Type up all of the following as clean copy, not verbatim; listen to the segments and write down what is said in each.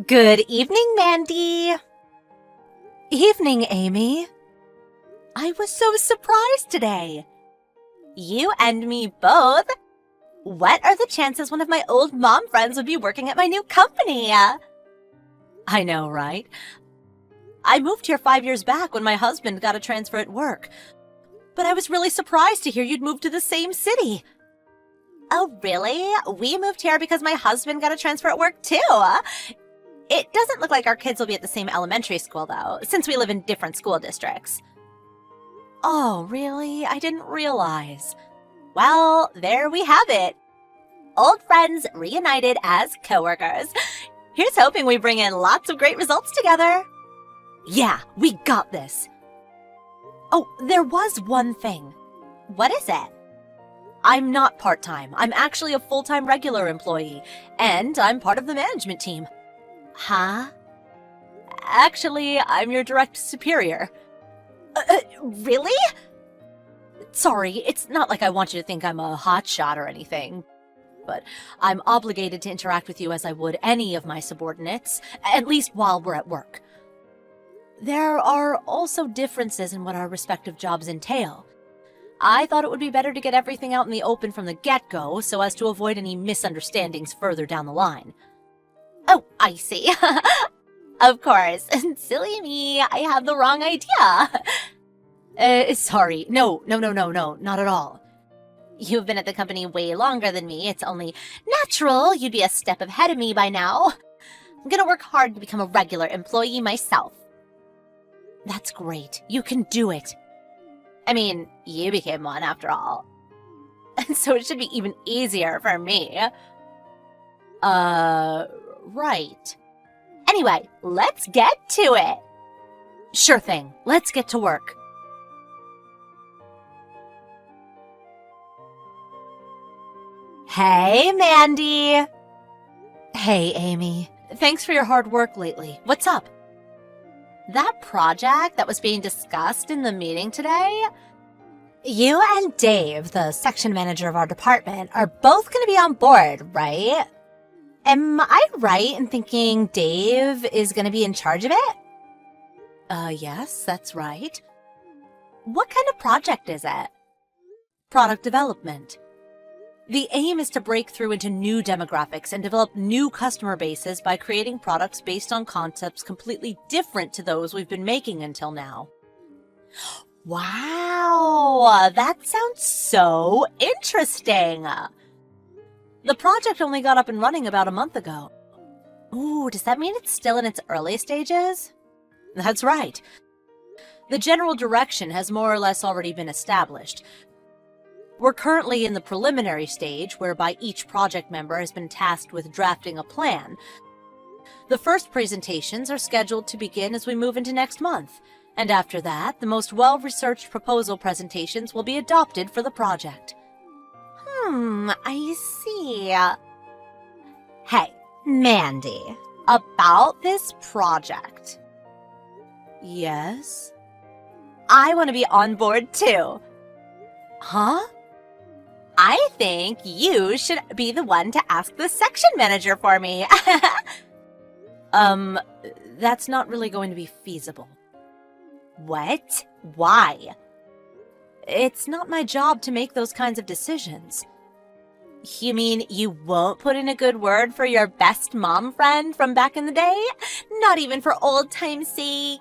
Good evening, Mandy. Evening, Amy. I was so surprised today. You and me both. What are the chances one of my old mom friends would be working at my new company? I know, right? I moved here 5 years back when my husband got a transfer at work. But I was really surprised to hear you'd moved to the same city. Oh, really? We moved here because my husband got a transfer at work, too. It doesn't look like our kids will be at the same elementary school, though, since we live in different school districts. Oh, really? I didn't realize. Well, there we have it. Old friends reunited as coworkers. Here's hoping we bring in lots of great results together. Yeah, we got this. Oh, there was one thing. What is it? I'm not part-time. I'm actually a full-time regular employee, and I'm part of the management team. Huh? Actually, I'm your direct superior. Really? Sorry, it's not like I want you to think I'm a hotshot or anything, but I'm obligated to interact with you as I would any of my subordinates, at least while we're at work. There are also differences in what our respective jobs entail. I thought it would be better to get everything out in the open from the get-go so as to avoid any misunderstandings further down the line. Oh, I see. Of course. Silly me, I had the wrong idea. Sorry. No, not at all. You've been at the company way longer than me. It's only natural you'd be a step ahead of me by now. I'm gonna work hard to become a regular employee myself. That's great. You can do it. I mean, you became one after all. And so it should be even easier for me. Right. Anyway, let's get to it. Sure thing. Let's get to work. Hey, Mandy. Hey, Amy. Thanks for your hard work lately. What's up? That project that was being discussed in the meeting today, you and Dave, the section manager of our department, are both going to be on board, right? Am I right in thinking Dave is going to be in charge of it? Yes, that's right. What kind of project is it? Product development. The aim is to break through into new demographics and develop new customer bases by creating products based on concepts completely different to those we've been making until now. Wow, that sounds so interesting. The project only got up and running about a month ago. Ooh, does that mean it's still in its early stages? That's right. The general direction has more or less already been established. We're currently in the preliminary stage, whereby each project member has been tasked with drafting a plan. The first presentations are scheduled to begin as we move into next month, and after that, the most well-researched proposal presentations will be adopted for the project. I see. Hey, Mandy, about this project. Yes? I want to be on board too. Huh? I think you should be the one to ask the section manager for me. That's not really going to be feasible. What? Why? It's not my job to make those kinds of decisions. You mean you won't put in a good word for your best mom friend from back in the day? Not even for old time's sake?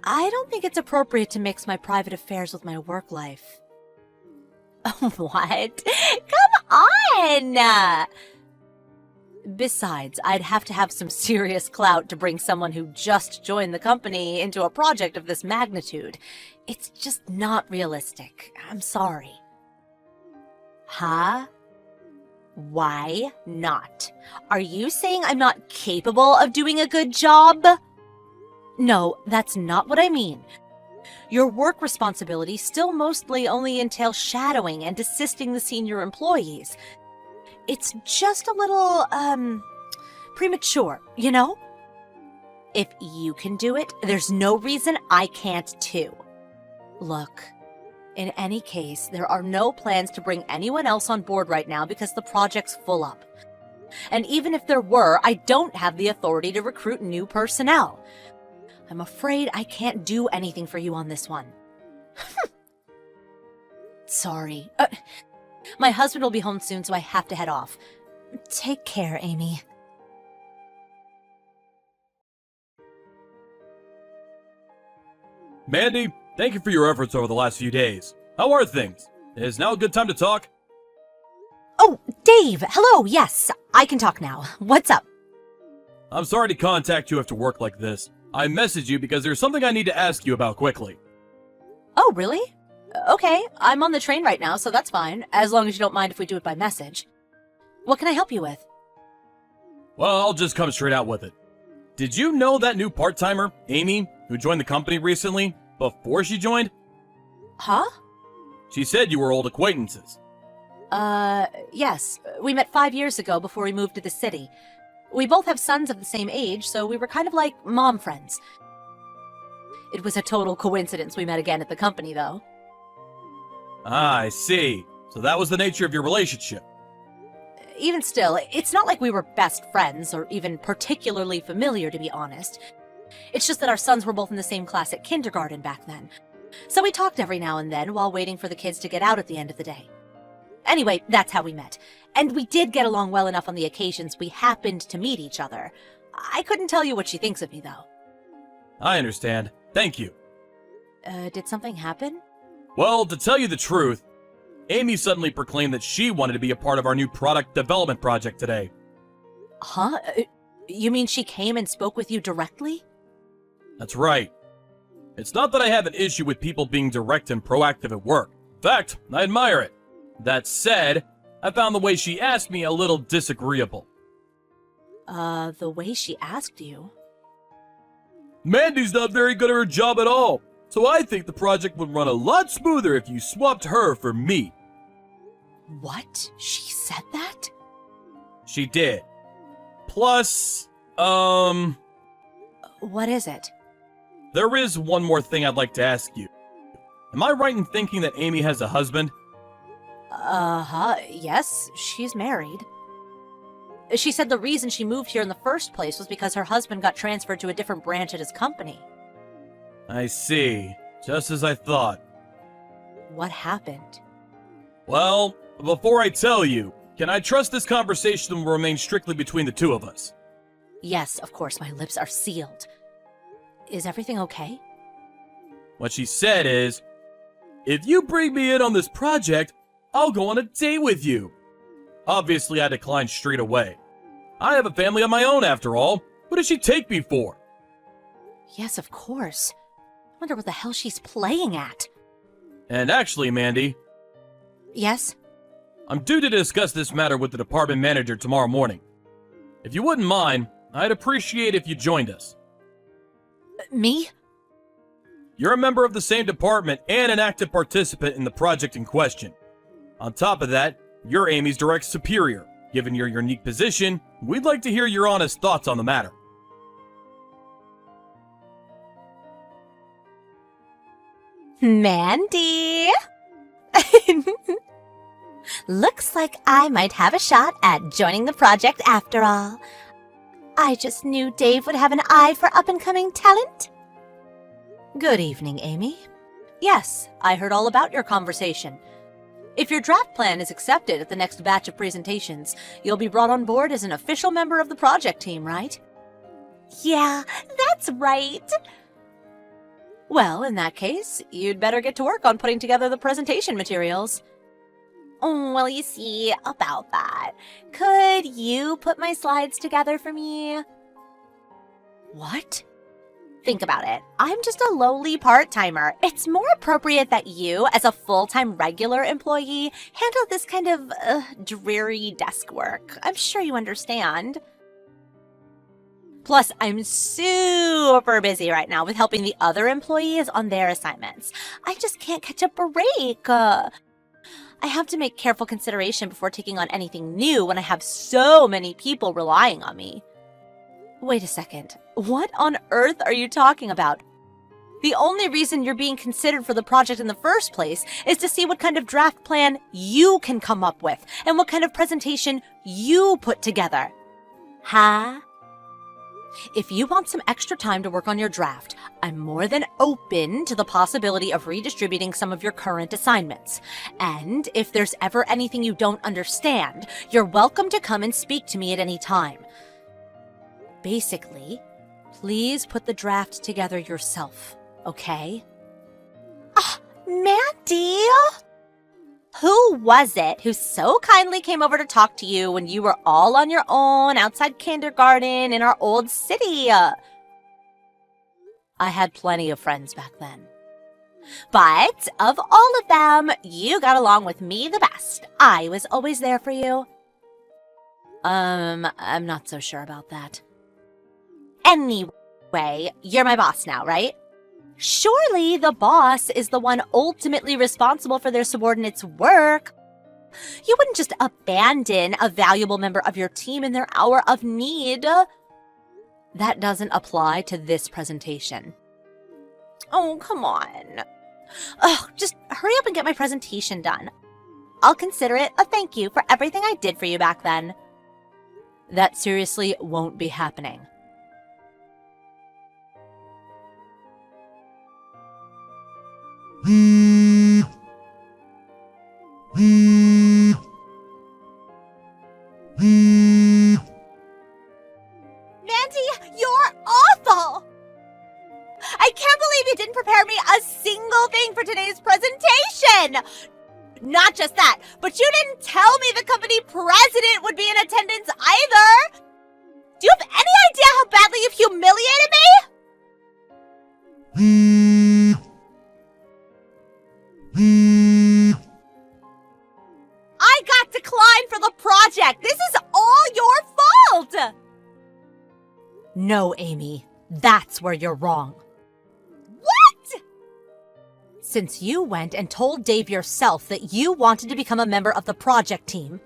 I don't think it's appropriate to mix my private affairs with my work life. What? Come on! Besides, I'd have to have some serious clout to bring someone who just joined the company into a project of this magnitude. It's just not realistic. I'm sorry. Huh? Why not? Are you saying I'm not capable of doing a good job? No, that's not what I mean. Your work responsibilities still mostly only entail shadowing and assisting the senior employees. It's just a little, premature, you know? If you can do it, there's no reason I can't too. Look, in any case, there are no plans to bring anyone else on board right now because the project's full up. And even if there were, I don't have the authority to recruit new personnel. I'm afraid I can't do anything for you on this one. Sorry. My husband will be home soon, so I have to head off. Take care, Amy. Mandy, thank you for your efforts over the last few days. How are things? Is now a good time to talk? Oh, Dave! Hello, yes, I can talk now. What's up? I'm sorry to contact you after work like this. I messaged you because there's something I need to ask you about quickly. Oh, really? Okay, I'm on the train right now, so that's fine, as long as you don't mind if we do it by message. What can I help you with? Well, I'll just come straight out with it. Did you know that new part-timer, Amy, who joined the company recently, before she joined? Huh? She said you were old acquaintances. Yes. We met 5 years ago before we moved to the city. We both have sons of the same age, so we were kind of like mom friends. It was a total coincidence we met again at the company, though. Ah, I see. So that was the nature of your relationship. Even still, it's not like we were best friends, or even particularly familiar, to be honest. It's just that our sons were both in the same class at kindergarten back then. So we talked every now and then while waiting for the kids to get out at the end of the day. Anyway, that's how we met. And we did get along well enough on the occasions we happened to meet each other. I couldn't tell you what she thinks of me, though. I understand. Thank you. Did something happen? Well, to tell you the truth, Amy suddenly proclaimed that she wanted to be a part of our new product development project today. Huh? You mean she came and spoke with you directly? That's right. It's not that I have an issue with people being direct and proactive at work. In fact, I admire it. That said, I found the way she asked me a little disagreeable. The way she asked you? Mandy's not very good at her job at all, so I think the project would run a lot smoother if you swapped her for me. What? She said that? She did. Plus, What is it? there is one more thing I'd like to ask you. Am I right in thinking that Amy has a husband? Yes, she's married. She said the reason she moved here in the first place was because her husband got transferred to a different branch at his company. I see. Just as I thought. What happened? Well, before I tell you, can I trust this conversation will remain strictly between the two of us? Yes, of course, my lips are sealed. Is everything okay? What she said is, if you bring me in on this project, I'll go on a date with you. Obviously, I declined straight away. I have a family of my own after all. What does she take me for? Yes, of course. Wonder what the hell she's playing at. And actually, Mandy, Yes? I'm due to discuss this matter with the department manager tomorrow morning. If you wouldn't mind, I'd appreciate if you joined us. Me? You're a member of the same department and an active participant in the project in question. On top of that, you're Amy's direct superior. Given your unique position, we'd like to hear your honest thoughts on the matter. Mandy! Looks like I might have a shot at joining the project after all. I just knew Dave would have an eye for up-and-coming talent. Good evening, Amy. Yes, I heard all about your conversation. If your draft plan is accepted at the next batch of presentations, you'll be brought on board as an official member of the project team, right? Yeah, that's right. Well, in that case, you'd better get to work on putting together the presentation materials. Well, you see, about that. Could you put my slides together for me? What? Think about it. I'm just a lowly part-timer. It's more appropriate that you, as a full-time regular employee, handle this kind of dreary desk work. I'm sure you understand. Plus, I'm super busy right now with helping the other employees on their assignments. I just can't catch a break. I have to make careful consideration before taking on anything new when I have so many people relying on me. Wait a second. What on earth are you talking about? The only reason you're being considered for the project in the first place is to see what kind of draft plan you can come up with and what kind of presentation you put together. Huh? If you want some extra time to work on your draft, I'm more than open to the possibility of redistributing some of your current assignments. And if there's ever anything you don't understand, you're welcome to come and speak to me at any time. Basically, please put the draft together yourself, okay? Mandy! Who was it who so kindly came over to talk to you when you were all on your own outside kindergarten in our old city? I had plenty of friends back then. But of all of them, you got along with me the best. I was always there for you. I'm not so sure about that. Anyway, you're my boss now, right? Surely the boss is the one ultimately responsible for their subordinates' work. You wouldn't just abandon a valuable member of your team in their hour of need. That doesn't apply to this presentation. Oh, come on. Ugh, just hurry up and get my presentation done. I'll consider it a thank you for everything I did for you back then. That seriously won't be happening. Mandy, you're awful! I can't believe you didn't prepare me a single thing for today's presentation! Not just that, but you didn't tell me the company president would be in attendance either! Do you have any idea how badly you've humiliated me? I got declined for the project! This is all your fault! No, Amy, that's where you're wrong. What? Since you went and told Dave yourself that you wanted to become a member of the project team,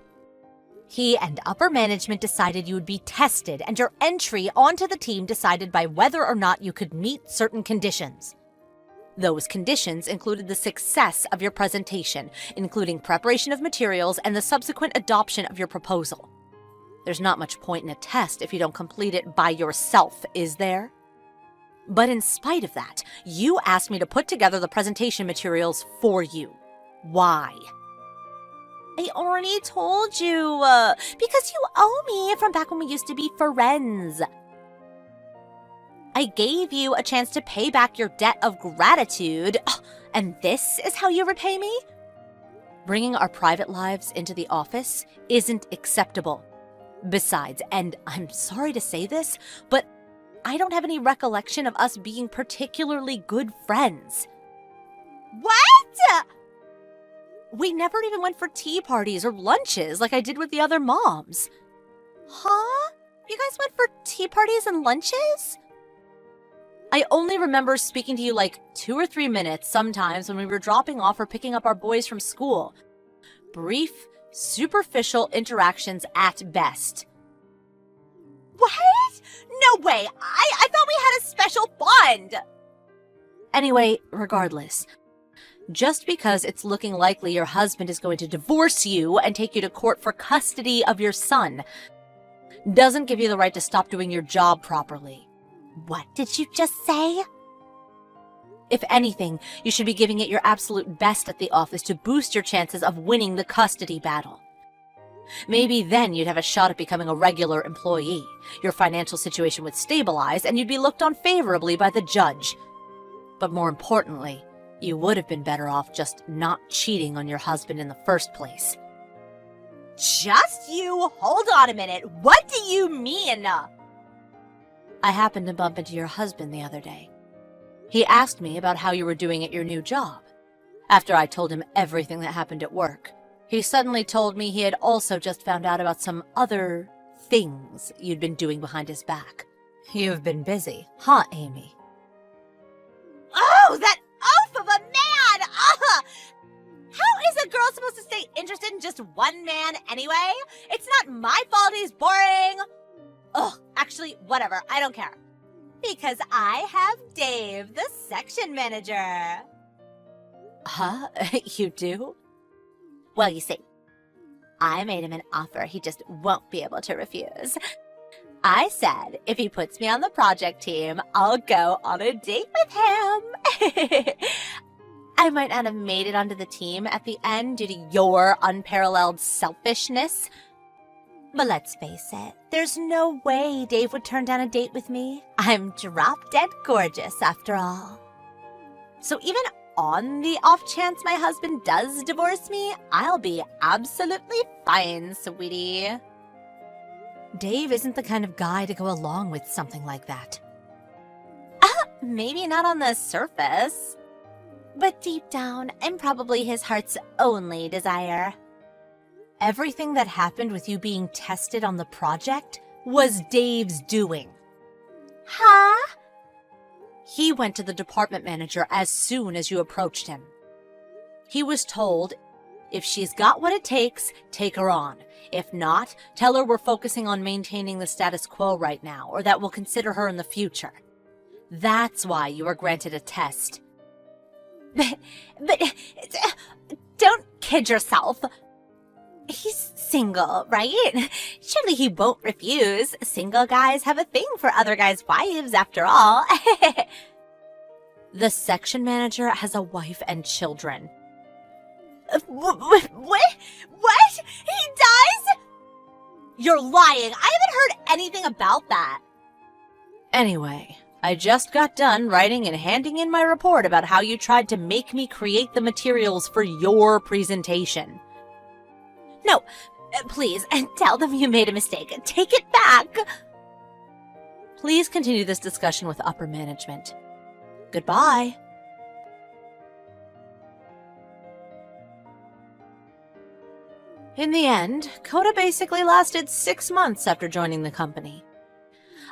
he and upper management decided you would be tested and your entry onto the team decided by whether or not you could meet certain conditions. Those conditions included the success of your presentation, including preparation of materials and the subsequent adoption of your proposal. There's not much point in a test if you don't complete it by yourself, is there? But in spite of that, you asked me to put together the presentation materials for you. Why? I already told you, because you owe me from back when we used to be friends. I gave you a chance to pay back your debt of gratitude, and this is how you repay me? Bringing our private lives into the office isn't acceptable. Besides, and I'm sorry to say this, but I don't have any recollection of us being particularly good friends. What? We never even went for tea parties or lunches like I did with the other moms. Huh? You guys went for tea parties and lunches? I only remember speaking to you like 2 or 3 minutes sometimes when we were dropping off or picking up our boys from school. Brief, superficial interactions at best. What? No way! I thought we had a special bond! Anyway, regardless, just because it's looking likely your husband is going to divorce you and take you to court for custody of your son doesn't give you the right to stop doing your job properly. What did you just say? If anything, you should be giving it your absolute best at the office to boost your chances of winning the custody battle. Maybe then you'd have a shot at becoming a regular employee. Your financial situation would stabilize and you'd be looked on favorably by the judge. But more importantly, you would have been better off just not cheating on your husband in the first place. Just you? Hold on a minute. What do you mean? I happened to bump into your husband the other day. He asked me about how you were doing at your new job. After I told him everything that happened at work, he suddenly told me he had also just found out about some other things you'd been doing behind his back. You've been busy, huh, Amy? Oh, that oaf of a man! How is a girl supposed to stay interested in just one man anyway? It's not my fault he's boring. Ugh, actually, whatever. I don't care. Because I have Dave, the section manager. Huh? You do? Well, you see, I made him an offer he just won't be able to refuse. I said if he puts me on the project team, I'll go on a date with him. I might not have made it onto the team at the end due to your unparalleled selfishness. But let's face it, there's no way Dave would turn down a date with me. I'm drop-dead gorgeous, after all. So even on the off chance my husband does divorce me, I'll be absolutely fine, sweetie. Dave isn't the kind of guy to go along with something like that. Maybe not on the surface. But deep down, I'm probably his heart's only desire. Everything that happened with you being tested on the project was Dave's doing. Huh? He went to the department manager as soon as you approached him. He was told, if she's got what it takes, take her on. If not, tell her we're focusing on maintaining the status quo right now, or that we'll consider her in the future. That's why you were granted a test. But don't kid yourself. He's single, right? Surely he won't refuse. Single guys have a thing for other guys' wives, after all. The section manager has a wife and children. What? He does? You're lying. I haven't heard anything about that. Anyway, I just got done writing and handing in my report about how you tried to make me create the materials for your presentation. No, please, tell them you made a mistake. Take it back. Please continue this discussion with upper management. Goodbye. In the end, Coda basically lasted 6 months after joining the company.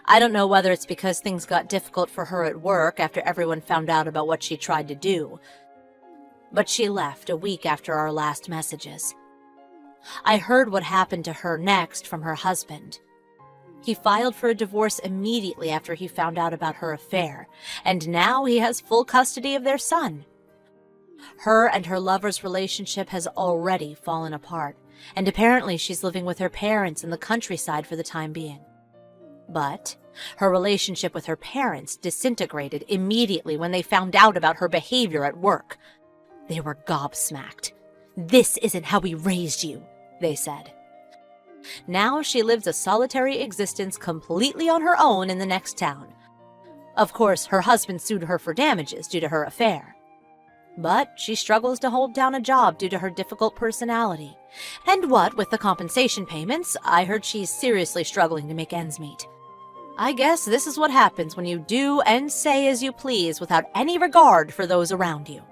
I don't know whether it's because things got difficult for her at work after everyone found out about what she tried to do, but she left a week after our last messages. I heard what happened to her next from her husband. He filed for a divorce immediately after he found out about her affair, and now he has full custody of their son. Her and her lover's relationship has already fallen apart, and apparently she's living with her parents in the countryside for the time being. But her relationship with her parents disintegrated immediately when they found out about her behavior at work. They were gobsmacked. "This isn't how we raised you," they said. Now she lives a solitary existence completely on her own in the next town. Of course, her husband sued her for damages due to her affair. But she struggles to hold down a job due to her difficult personality. And what with the compensation payments, I heard she's seriously struggling to make ends meet. I guess this is what happens when you do and say as you please without any regard for those around you.